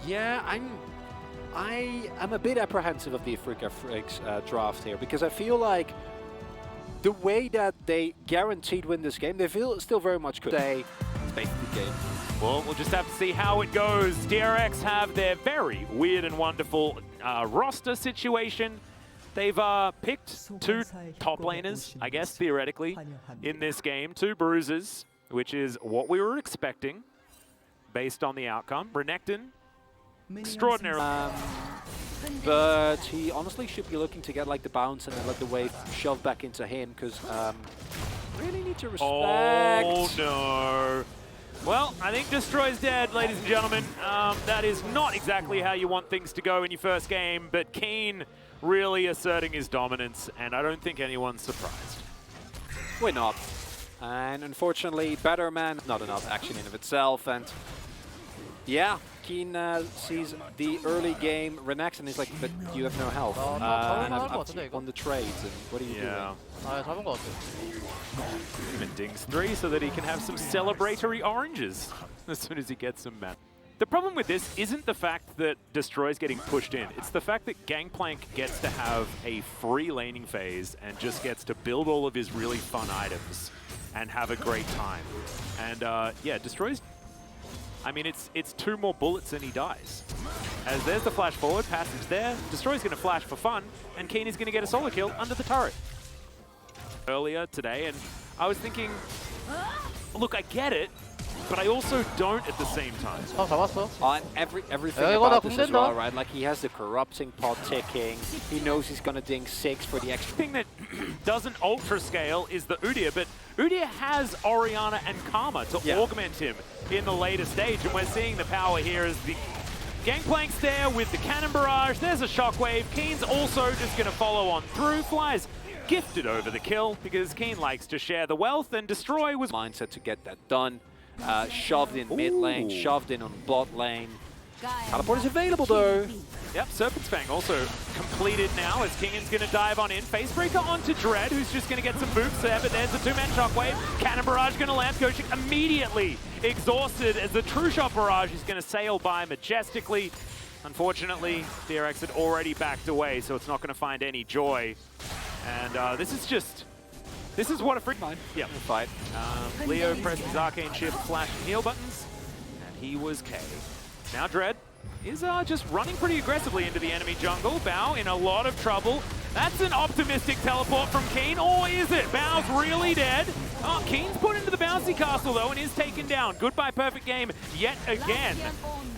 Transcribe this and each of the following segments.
Yeah, I am a bit apprehensive of the AFREECA FREECS draft here, because I feel like the way that they guaranteed win this game, they feel still very much could. They take the game. Well, we'll just have to see how it goes. DRX have their very weird and wonderful roster situation. They've picked two top laners, I guess, theoretically, in this game. Two bruisers, which is what we were expecting based on the outcome. Renekton, extraordinary. But he honestly should be looking to get like the bounce and then let the wave shove back into him, because really need to respect. Oh no. Well, I think Destroy's dead, ladies and gentlemen. That is not exactly how you want things to go in your first game, but Keen really asserting his dominance, and I don't think anyone's surprised. We're not. And unfortunately, Better Man, not enough action in of itself, and yeah, Keen sees the early game Renex and he's like, but you have no health. And I've won the trades, and what are you doing? Even dings 3 so that he can have some celebratory oranges as soon as he gets some mana. The problem with this isn't the fact that Destroy's getting pushed in, it's the fact that Gangplank gets to have a free laning phase and just gets to build all of his really fun items and have a great time. And yeah, Destroy's, I mean, it's 2 more bullets and he dies. As there's the flash forward, passage there, Destroy's gonna flash for fun, and Keen is gonna get a solo kill under the turret. Earlier today, and I was thinking, look, I get it, but I also don't at the same time. On everything about this as well, right? Like, he has the corrupting pot ticking, he knows he's gonna ding 6 for the extra. The thing that doesn't ultra scale is the Udyr, but Udyr has Orianna and Karma to augment him in the later stage, and we're seeing the power here as the Gangplank's there with the cannon barrage, there's a shockwave, Keen's also just gonna follow on through, flies gifted over the kill because Keen likes to share the wealth, and Destroy was mindset to get that done. Shoved in mid lane, shoved in on bot lane. Teleport is available though. Yep, Serpent's Fang also completed now as Keen's going to dive on in. Facebreaker onto Dread, who's just going to get some boots there, but there's a 2-man shockwave. Cannon barrage going to land. Koshik immediately exhausted as the true shot barrage is going to sail by majestically. Unfortunately, DRX had already backed away, so it's not going to find any joy. And this is what a freak mind. Yeah, fight. Leo pressed his arcane shift, flash and heal buttons, and he was K. Now Dread is just running pretty aggressively into the enemy jungle. Bao in a lot of trouble. That's an optimistic teleport from Keen, or is it? Bao's really dead. Oh, Keen's put into the bouncy castle though and is taken down. Goodbye perfect game yet again.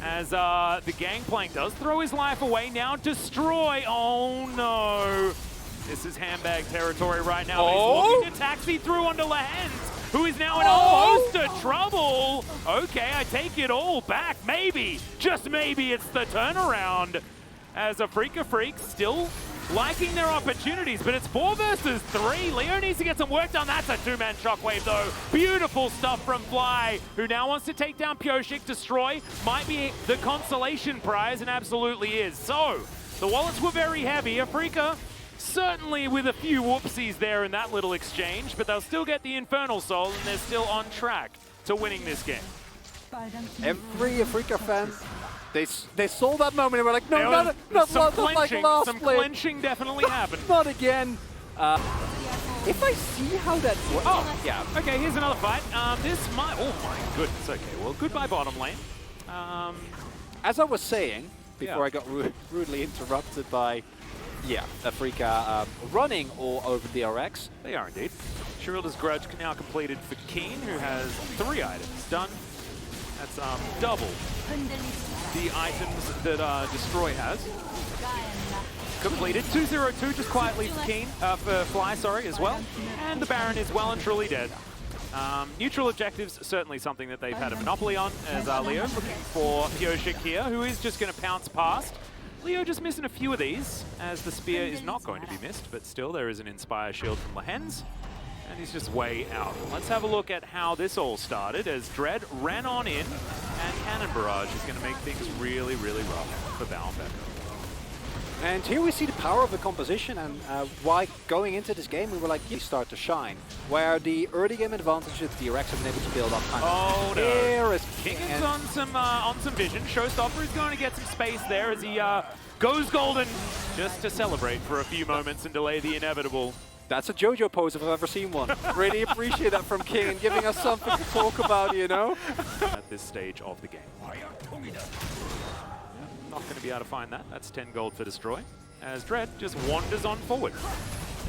As the Gangplank does throw his life away. Now Destroy. Oh no. This is handbag territory right now. He's looking to taxi through onto Lehens, who is now in a host of trouble. Okay, I take it all back. Maybe, just maybe, it's the turnaround. As AFREECA FREECS still liking their opportunities, but it's 4 versus 3. Leo needs to get some work done. That's a 2-man shockwave though. Beautiful stuff from Fly, who now wants to take down Pyoshik. Destroy might be the consolation prize, and absolutely is. So, the wallets were very heavy. AFREECA certainly with a few whoopsies there in that little exchange, but they'll still get the Infernal Soul, and they're still on track to winning this game. Every AFREECA fan, they saw that moment and were like, no, not like last Some play. clenching definitely happened. Not again. If I see how that works. Oh, yeah. Okay, here's another fight. This might, oh my goodness. Okay, well, goodbye bottom lane. As I was saying, before I got rudely interrupted by AFREECA running all over DRX. They are indeed. Shirilda's Grudge now completed for Keen, who has 3 items done. That's double the items that Destroy has. Completed. 202 just quietly for Keen, for Fly, sorry, as well. And the Baron is well and truly dead. Neutral objectives, certainly something that they've had a monopoly on, as Leo looking for Pyoshik here, who is just going to pounce past. Leo just missing a few of these, as the spear is not going to be missed, but still there is an Inspire Shield from Lehens, and he's just way out. Let's have a look at how this all started, as Dread ran on in, and Cannon Barrage is going to make things really, really rough for Bao and Becker. And here we see the power of the composition and why going into this game we were like, you start to shine. Where the early game advantage that DRX have been able to build up kind of. Oh no. Here is King is on some vision. Showstopper is going to get some space there as he goes golden just to celebrate for a few moments and delay the inevitable. That's a JoJo pose if I've ever seen one. Really appreciate that from King and giving us something to talk about, you know? At this stage of the game. Not going to be able to find that. That's 10 gold for Destroy. As Dread just wanders on forward.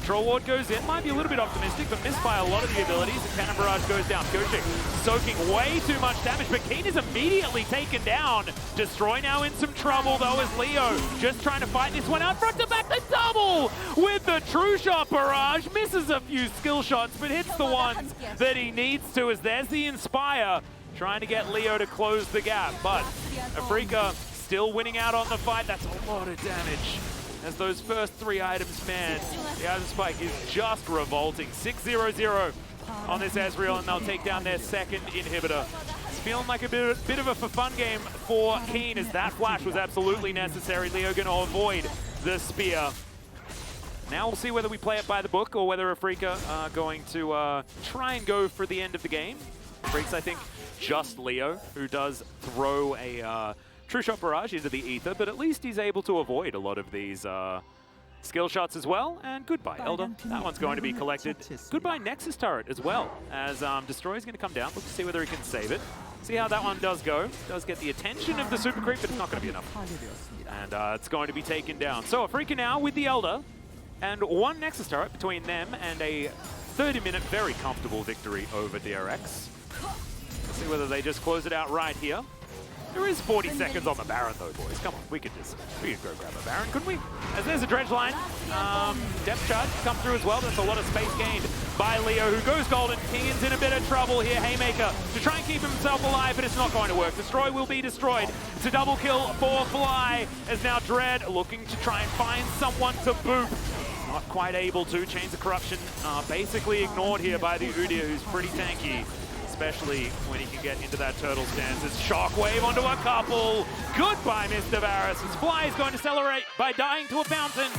Troll Ward goes in, might be a little bit optimistic, but missed by a lot of the abilities. The Cannon Barrage goes down. Kochik soaking way too much damage, but Keen is immediately taken down. Destroy now in some trouble, though, as Leo just trying to fight this one out. Front to back, the double with the True Shot Barrage. Misses a few skill shots, but hits the ones that he needs to, as there's the Inspire, trying to get Leo to close the gap. But AFREECA still winning out on the fight. That's a lot of damage. As those first 3 items, man, the item spike is just revolting. 6-0-0 on this Ezreal, and they'll take down their second inhibitor. It's feeling like a bit of a for-fun game for Keen, as that flash was absolutely necessary. Leo going to avoid the spear. Now we'll see whether we play it by the book or whether AFREECA are going to try and go for the end of the game. Freaks, I think, just Leo, who does throw a True Shot Barrage into the ether, but at least he's able to avoid a lot of these skill shots as well. And goodbye, Elder. That one's going to be collected. Goodbye, Nexus Turret as well, as Destroy's going to come down. Look to see whether he can save it. See how that one does go. Does get the attention of the Super Creep, but it's not going to be enough. And it's going to be taken down. So AFREECA now with the Elder, and 1 Nexus Turret between them and a 30-minute very comfortable victory over DRX. Let's see whether they just close it out right here. There is 40 seconds on the Baron though, boys. Come on, we could go grab a Baron, couldn't we? As there's a dredge line. Depth charge come through as well. That's a lot of space gained by Leo, who goes golden. Kingan's in a bit of trouble here. Haymaker to try and keep himself alive, but it's not going to work. Destroy will be destroyed. It's a double kill for Fly, as now Dread looking to try and find someone to boot. Not quite able to. Chains of Corruption basically ignored here by the Udyr, who's pretty tanky. Especially when he can get into that turtle stance. It's Shockwave onto a couple. Goodbye, Mr. Varus. His Fly is going to celebrate by dying to a fountain.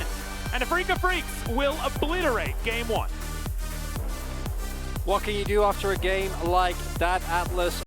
And AFREECA Freeks will obliterate game 1. What can you do after a game like that, Atlas?